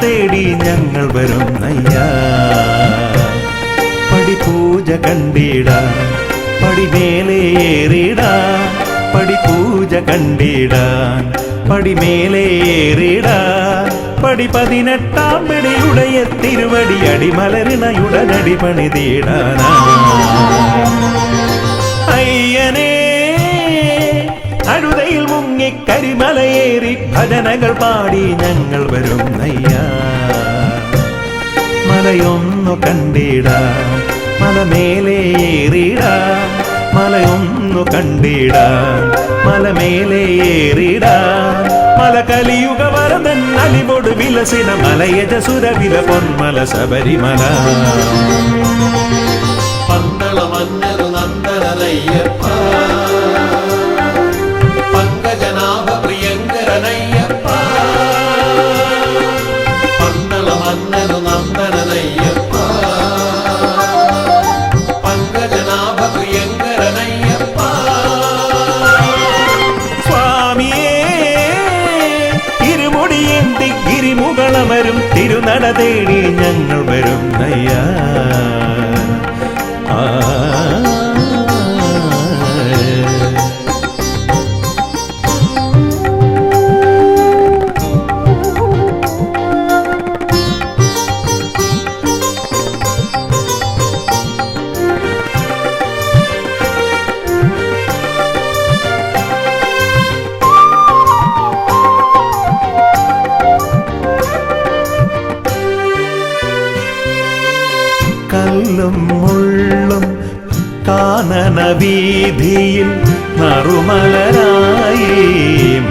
Speaker 6: തേടി ഞങ്ങൾ വരുന്നയ്യാ പടിപൂജ കണ്ടിടാ പടിമേലേറിടാ പടിപൂജ കണ്ടിടാൻ പടിമേലേറിടാ പടി 18-ാം പടിയുടയ തിരുവടി അടിമലരിണയുടനടി പണിതീടാനാ അയ്യനേ അഴുതയിൽ മുങ്ങി കരിമലയേറി ഭജനകൾ പാടി ഞങ്ങൾ വരുന്നയ്യാ മലയൊന്നു കണ്ടിടാ മലമേലേറിടാ മലയൊന്നു കണ്ടിടാ മലമേലേറിടാ മല കലിയുഗ വരദൻ അലിവോട് വിലസിന മലയജസുര വില പൊന്മല ശബരിമല
Speaker 1: പന്തള മന്നരു നന്ദനയ്യപ്പ പങ്കജനാഭ പ്രിയങ്കരനയ്യപ്പ പന്തള മന്നരു നന്ദനയ്യപ്പ പങ്കജനാഭ പ്രിയങ്കരനയ്യപ്പ
Speaker 6: സ്വാമിയേ ഇരുമുടിയേന്തി ഗിരിമുകളമരും തിരുനട തേടി ഞങ്ങൾ വരുന്നയ്യാ കല്ലും മുള്ളും കാനന വീതിയിൽ നറുമലരായി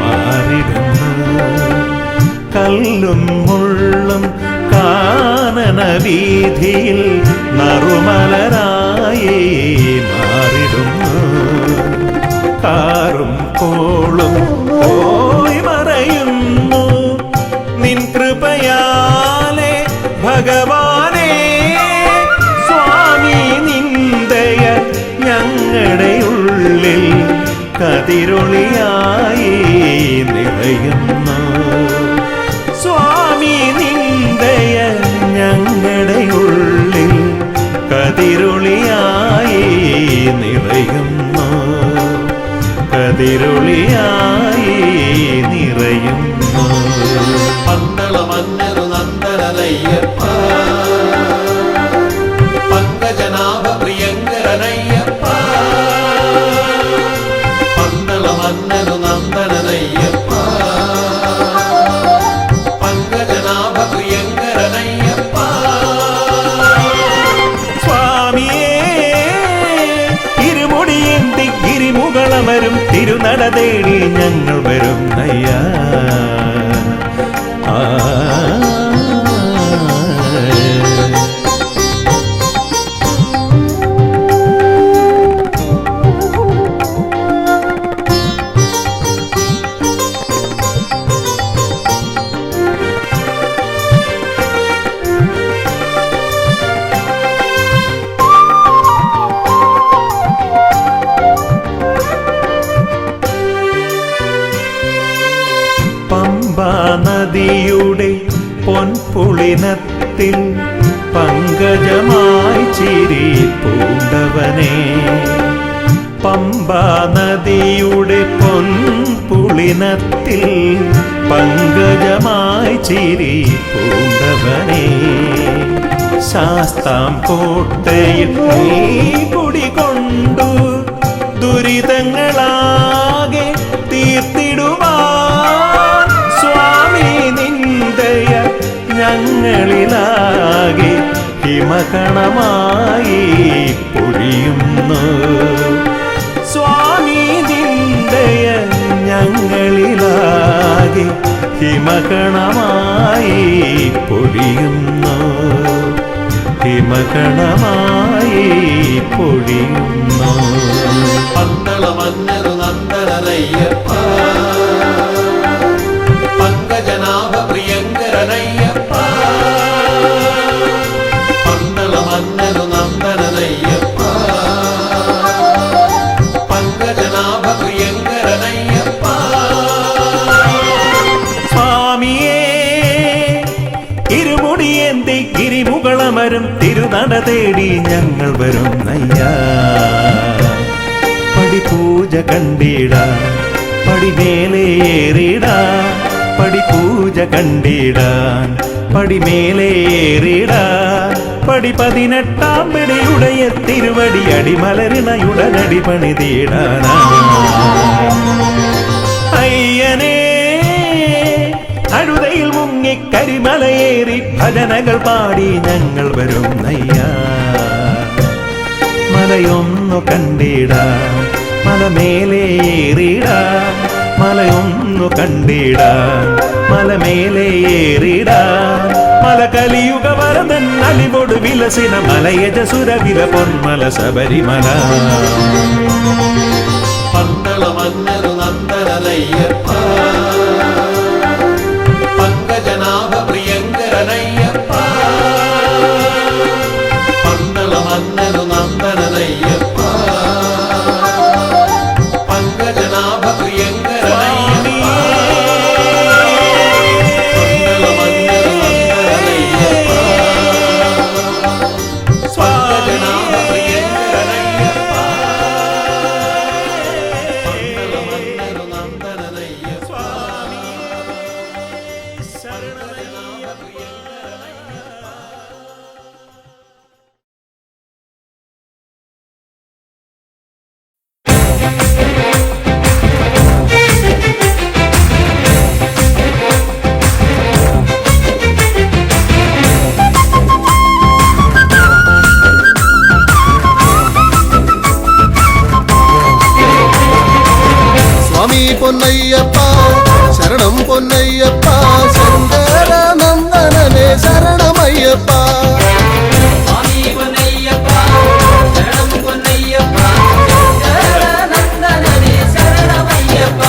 Speaker 6: മാറിടുന്നു കല്ലും മുള്ളും കാനന വീതിയിൽ നറുമലരായി മാറിടുന്നു കാറും കോളും പോയി മറയുന്നു നിൻ കൃപയാലെ ഭഗവാനേ ഞങ്ങളുടെ ഉള്ളിൽ കതിരൊളിയായി നിറയുന്നു സ്വാമി നിന്ദയ ഞങ്ങളുടെ ഉള്ളിൽ കതിരൊളിയായി നിറയുന്നു കതിരൊളിയായി നിറയുന്നു
Speaker 1: പന്തള മന്നരു നന്ദനയ്യപ്പ പങ്കജനാഭ പ്രിയങ്കരനയ്യപ്പ പന്തള മന്നരു നന്ദനയ്യപ്പ പങ്കജനാഭ പ്രിയങ്കരനയ്യപ്പ
Speaker 6: സ്വാമിയേ ഇരുമുടിയേന്തി ഗിരിമുകളമരും തിരുനട തേടി ഞങ്ങൾ വരുന്നയ്യാ പമ്പാ നദിയുടെ പൊൻപുളിനത്തിൽ പങ്കജമായി ചിരി പൂണ്ടവനേ പമ്പാ നദിയുടെ പൊൻപുളിനത്തിൽ പങ്കജമായി ചിരി പൂണ്ടവനേ ശാസ്താം കോട്ടയിൽ നീ കുടികൊണ്ടു ദുരിതങ്ങളാകെ തീർത്തിടുവാൻ സ്വാമി നിന്ദയ ഞങ്ങളിലാകെ ഹിമകണമായി പൊഴിയുന്നു സ്വാമി നിന്ദയ ഞങ്ങളിലാകെ ഹിമകണമായി പൊഴിയുന്നു ഹിമകണമായി പൊഴിയുന്നു
Speaker 1: പന്തള മന്നരു നന്ദനയ്യപ്പ പങ്കജനാഭ പ്രിയങ്കരനയ്യപ്പ പന്തള മന്നരു നന്ദനയ്യപ്പ പങ്കജനാഭ പ്രിയങ്കരനയ്യപ്പ
Speaker 6: സ്വാമിയേ പുകളമരും തിരുനട തേടി ഞങ്ങൾ വരുന്നയ്യ. പടിപൂജ കണ്ടിട പടിമേലേറിടാൻ, പടിപൂജ കണ്ടിടാൻ പടിമേലേറിടാൻ. പടി 18 പടിയുടയ തിരുവടി അടിമലരിണയുടനടി പണിതീടാനാ. അയ്യനേ അഴുതയിൽ മുങ്ങി കരിമലയേറി ഭജനകൾ പാടി ഞങ്ങൾ വരുന്നയ്യ. മലയൊന്നു കണ്ടിടാൻ മലമേലേറിടാൻ, മലയൊന്നു കണ്ടിടാൻ മലമേലേറിടാൻ. മല കലിയുഗ വരദൻ അലിവോട് വിലസിന മലയജസുര വില പൊന്മല ശബരിമല.
Speaker 1: പന്തള മന്നരു നന്ദനയ്യപ്പ, പങ്കജനാഭ പ്രിയങ്കരനയ്യപ്പ. പന്തള മന്നരു നന്ദനയ്യപ്പ, പങ്കജനാഭ പ്രിയങ്കരനയ്യപ്പ. പന്തള മന്നരു നന്ദനയ്യപ്പ, പങ്കജനാഭ പ്രിയങ്കരനയ്യപ്പ. പന്തള മന്നരു നന്ദനയ്യപ്പ.
Speaker 4: സ്വാമി പൊന്നയ്യപ്പ ശരണം പൊന്നയ്യപ്പ, ശങ്കര നന്ദനനെ ശരണമയ്യപ്പ.
Speaker 8: സ്വാമി പൊന്നയ്യപ്പ ശരണം പൊന്നയ്യപ്പ, ശങ്കരനന്ദനനെ ശരണമയ്യപ്പ.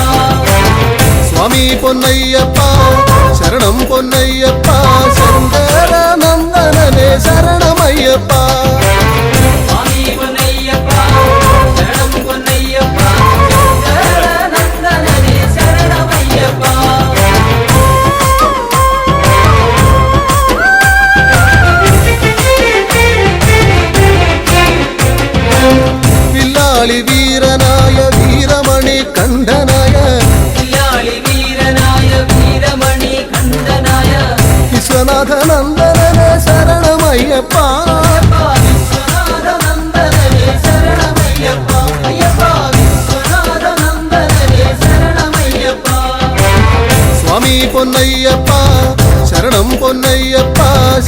Speaker 4: സ്വാമി പൊന്നയ്യപ്പ ശരണം പൊന്നയ്യപ്പ, ശങ്കര നന്ദനനെ ശരണമയ്യപ്പ.
Speaker 8: സ്വാമി പൊന്നയ്യപ്പ ശരണം പൊന്നയ്യപ്പ, ശങ്കരനന്ദനനെ ശരണമയ്യപ്പ.
Speaker 4: വില്ലാളി വീരനായ വീരമണി കണ്ഠനായ,
Speaker 8: വില്ലാളി വീരനായ വീരമണി കണ്ഠനായ
Speaker 4: വിശ്വനാഥ നന്ദനനെ ശരണമയ്യപ്പ.
Speaker 8: വിശ്വനാഥനന്ദനനെ ശരണമയ്യപ്പ. അയ്യപ്പ വിശ്വനാഥനന്ദനനെ ശരണമയ്യപ്പ.
Speaker 4: സ്വാമി പൊന്നയ്യപ്പ ശരണം പൊന്നയ്യപ്പ,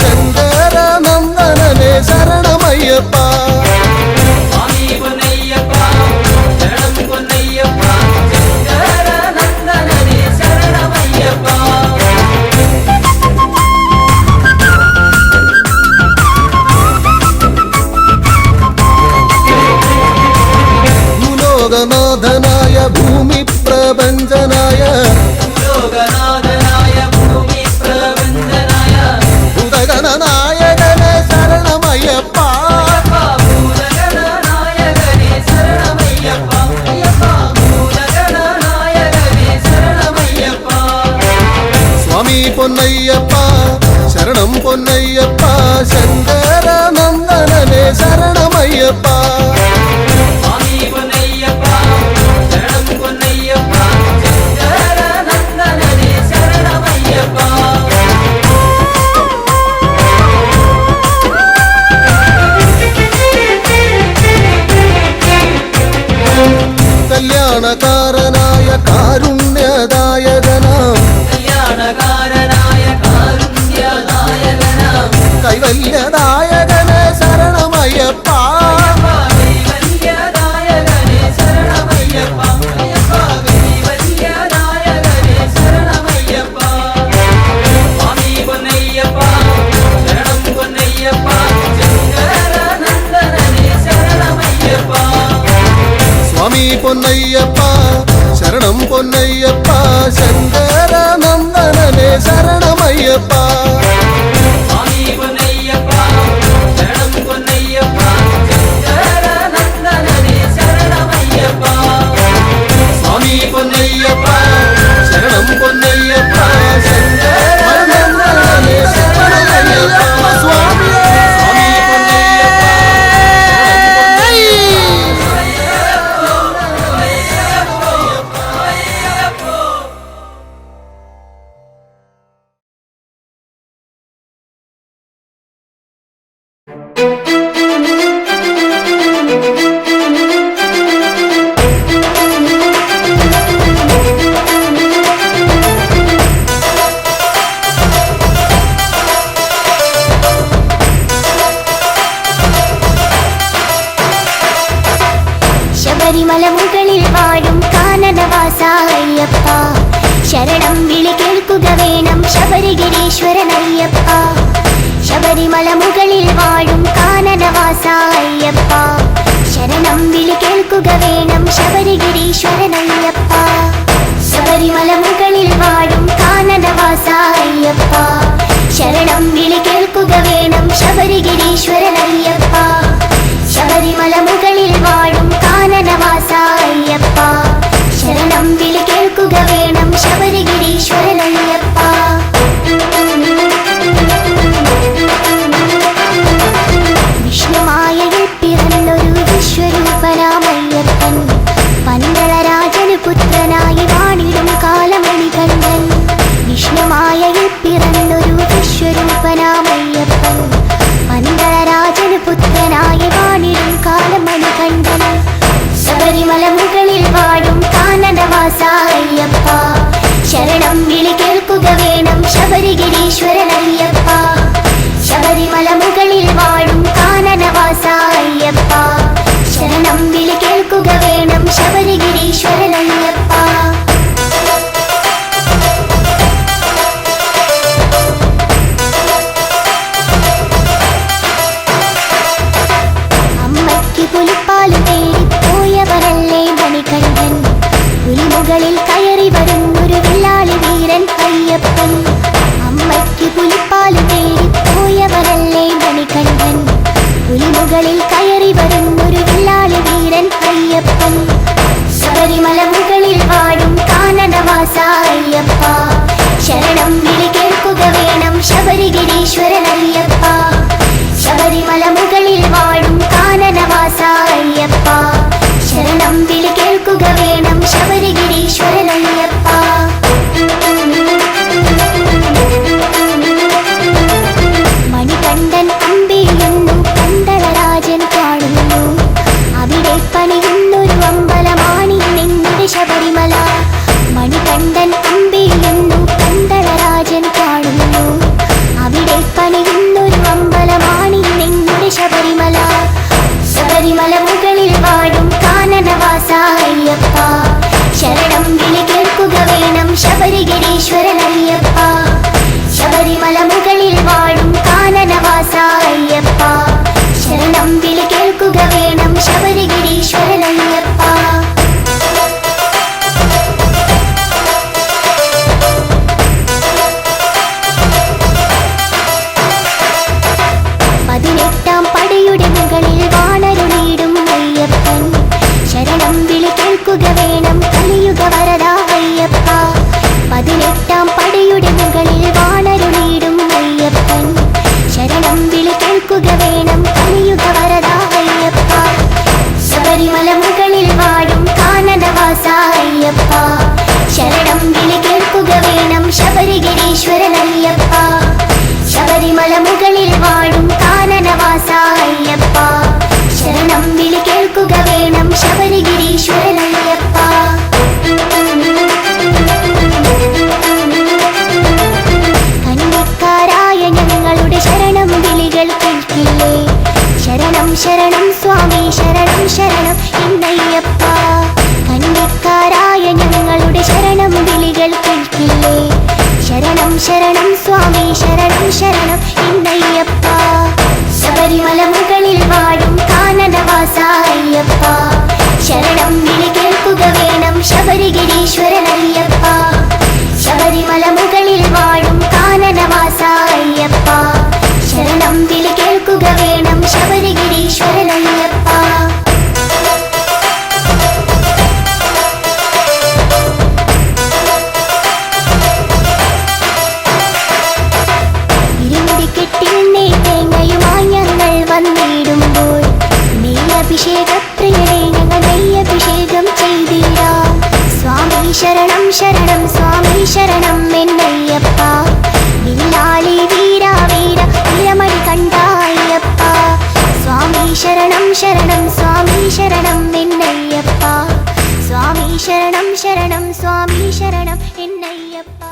Speaker 4: ശങ്കര നന്ദനനെ ശരണമയ്യപ്പ.
Speaker 8: സ്വാമി പൊന്നയ്യപ്പ ശരണം പൊന്നയ്യപ്പ, ശങ്കരനന്ദനനെ ശരണമയ്യപ്പ.
Speaker 4: ഭൂലോകനാഥനായ ഭൂമി പ്രപഞ്ചനായ,
Speaker 8: ലോകനാഥനായ ഭൂമി പ്രപഞ്ചനായ
Speaker 4: ഭൂതഗണനായകനെ ശരണമയ്യപ്പ.
Speaker 8: ഭൂതഗണനായകനെ ശരണമയ്യപ്പ. അയ്യപ്പ ഭൂതഗണനായകനെ ശരണമയ്യപ്പ.
Speaker 4: സ്വാമി പൊന്നയ്യപ്പ ശരണം പൊന്നയ്യപ്പ, ശങ്കര നന്ദനനെ ശരണമയ്യപ്പ.
Speaker 8: സ്വാമി പൊന്നയ്യപ്പ ശരണം പൊന്നയ്യപ്പ, ശങ്കരനന്ദനനെ ശരണമയ്യപ്പ.
Speaker 4: കല്യാണകാരനായ കാരുണ്യദായകനാം,
Speaker 8: കല്യാണകാരനായ കാരുണ്യനായകനാം
Speaker 4: കൈവല്യദായകനെ ശരണമയ്യപ്പ.
Speaker 8: കൈവല്യദായകനെ ശരണമയ്യപ്പ. അയ്യപ്പ കൈവല്യദായകനെ ശരണമയ്യപ്പ. സ്വാമി പൊന്നയ്യപ്പ ശരണം പൊന്നയ്യപ്പ, ശങ്കരനന്ദനനെ ശരണമയ്യപ്പ.
Speaker 4: സ്വാമി പൊന്നയ്യപ്പ ശരണം പൊന്നയ്യപ്പ, ശങ്കര നന്ദനനെ ശരണമയ്യപ്പ.
Speaker 8: സ്വാമി പൊന്നയ്യപ്പ ശരണം പൊന്നയ്യപ്പ, ശങ്കരനന്ദനനെ ശരണമയ്യപ്പ.
Speaker 4: സ്വാമി പൊന്നയ്യപ്പ ശരണം പൊന്നയ്യപ്പ, ശങ്കര നന്ദനനെ ശരണമയ്യപ്പ. സ്വാമിയേ
Speaker 3: ശബരിമല മുകളിൽ വാഴും കാനനവാസ അയ്യപ്പ ശരണം വിളി കേൾക്കുക വേണം ശബരിഗിരീശ്വരനയ്യപ്പ ശബരിമല മുകളിൽ വാഴും കാനനവാസ അയ്യപ്പ ശരണം വിളി കേൾക്കുക വേണം ശബരിഗിരീശ്വരനയ്യപ്പ ശബരിമല മുകളിൽ വാഴും കാനനവാസ അയ്യപ്പ ശരണം വിളി കേൾക്കുക വേണം ശബരിഗിരീശ്വരനയ്യപ്പ ശബരിമല മുകളിൽ വാഴും കാനനവാസ അയ്യപ്പ ശരണം വിളി കേൾക്കുക വേണം ശബരിഗിരീശ്വരനയ്യപ്പ വിഷ്ണുമായയിൽ പിറന്നൊരു വിശ്വരൂപനാമയ്യപ്പൻ പന്തളരാജന് പുത്രനായി വാണിടും കാലമണികണ്ഠൻ വിഷ്ണുമായയിൽ പിറന്നൊരു വിശ്വരൂപനാമയ്യപ്പൻ പന്തളരാജന് പുത്രനായി വാണിടും കാലമണികണ്ഠൻ ശബരിമല മുകളിൽ വാഴും കാനനവാസ അയ്യപ്പ ശരണം വിളി കേൾക്കുക വേണം ശബരിഗിരീശ്വരനയ്യപ്പ ശബരിമല മുകളിൽ വാഴും കാനനവാസ അയ്യപ്പ ശരണം വിളി കേൾക്കുക വേണം ശബരിഗിരീശ്വരനയ്യപ്പ അമ്മയ്ക്ക് പുലിപ്പാല് തേടി പോയവരല്ലേ മണികണ്ഠൻ പുലിമുകളിൽ കയറി വരുന്നൊരു വില്ലാളി വീരൻ അയ്യപ്പൻ അമ്മയ്ക്ക് പുലിപ്പാല് തേടി പോയവരല്ലേ മണികണ്ഠൻ പുലിമുകളിൽ കയറി വരുന്നൊരു വില്ലാളി വീരൻ അയ്യപ്പൻ ശബരിമല മുകളിൽ വാഴും കാനനവാസ അയ്യപ്പ ശരണം വിളി കേൾക്കുക വേണം ശബരിഗിരീശ്വരനയ്യപ്പ ശബരിമല മുകളിൽ വാഴും കാനനവാസ അയ്യപ്പ ശരണം വിളി കേൾക്കുക വേണം ശബരിഗിരീശ്വരനയ്യപ്പ മണികണ്ഠൻ അമ്പിളിയുന്നു പന്തളരാജൻ കാണുന്നു അവിടെ പണിയുന്നൊരു അമ്പലമാണി നിങ്ങളുടെ ശബരിമല മണികണ്ഠൻ അമ്പിളിയുന്നു പന്തളരാജൻ കാണുന്നു അവിടെ പണിയുന്നൊരു അമ്പലമാണി നിങ്ങളുടെ ശബരിമല ശബരിമല മുകളിൽ വാഴും കാനനവാസ അയ്യപ്പ ശരണം വിളി കേൾക്കുക വേണം ശബരിഗിരീശ്വരനയ്യപ്പ ശബരിമല മുകളിൽ വാഴും കാനനവാസ അയ്യപ്പ ശരണം വിളി കേൾക്കുക വേണം ശബരിഗിരീശ്വരനയ്യപ്പ പതിനെട്ടാം പടിയുടെ മുകളിൽ വാണരുളിയിടും അയ്യപ്പൻ ശരണം വിളി കേൾക്കുക വേണം കലിയുഗ വരദ അയ്യപ്പ പതിനെട്ടാം പടിയുടെ മുകളിൽ വാണരുളിയിടും അയ്യപ്പൻ ശരണം വിളി കേൾക്കുക വേണം കലിയുഗ വരദ അയ്യപ്പ ശബരിമല മുകളിൽ വാഴും കാനനവാസ അയ്യപ്പ ശരണം വിളി കേൾക്കുക വേണം ശബരിഗിരീശ്വരനയ്യപ്പ ശബരിമല മുകളിൽ വാഴും കാനനവാസ അയ്യപ്പ ശരണം വിളി കേൾക്കുക വേണം ശബരിഗിരീശ്വരനയ്യപ്പ കന്യക്കാരായ ഞങ്ങളുടെ ശരണം വിളികൾ കേൾക്കില്ലേ ശരണം ശരണം സ്വാമി ശരണം ശരണം എന്നയ്യപ്പ കന്യക്കാരായ ഞങ്ങളുടെ ശരണം വിളികൾ കേൾക്കില്ലേ ശരണം ശരണം സ്വാമി ശരണം ശരണം എന്നയ്യപ്പ ശബരിമല മുകളിൽ വാഴും കാനനവാസ അയ്യപ്പ ശരണം വിളി കേൾക്കുക വേണം ശബരിഗിരീശ്വരനയ്യപ്പ ശബരിമല മുകളിൽ വാഴും കാനനവാസ അയ്യപ്പ ശരണം വിളി കേൾക്കുക വേണം ശബരിഗിരീശ്വരനയ്യപ്പ ഇരുമുടിക്കെട്ടിൽ നെയ്തേങ്ങയുമായി ഞങ്ങൾ വന്നിടുമ്പോൾ നെയ്യഭിഷേകപ്രിയരെ ഞങ്ങൾ നെയ്യഭിഷേകം ചെയ്തിടാം സ്വാമി ശരണം ശരണം സ്വാമി ശരണം എന്നയ്യപ്പ വില്ലാളി വീര വീര വീരമണി കണ്ട അയ്യപ്പ ശരണം ശരണം സ്വാമി ശരണം എന്നയ്യപ്പ സ്വാമി ശരണം ശരണം സ്വാമി ശരണം എന്നയ്യപ്പ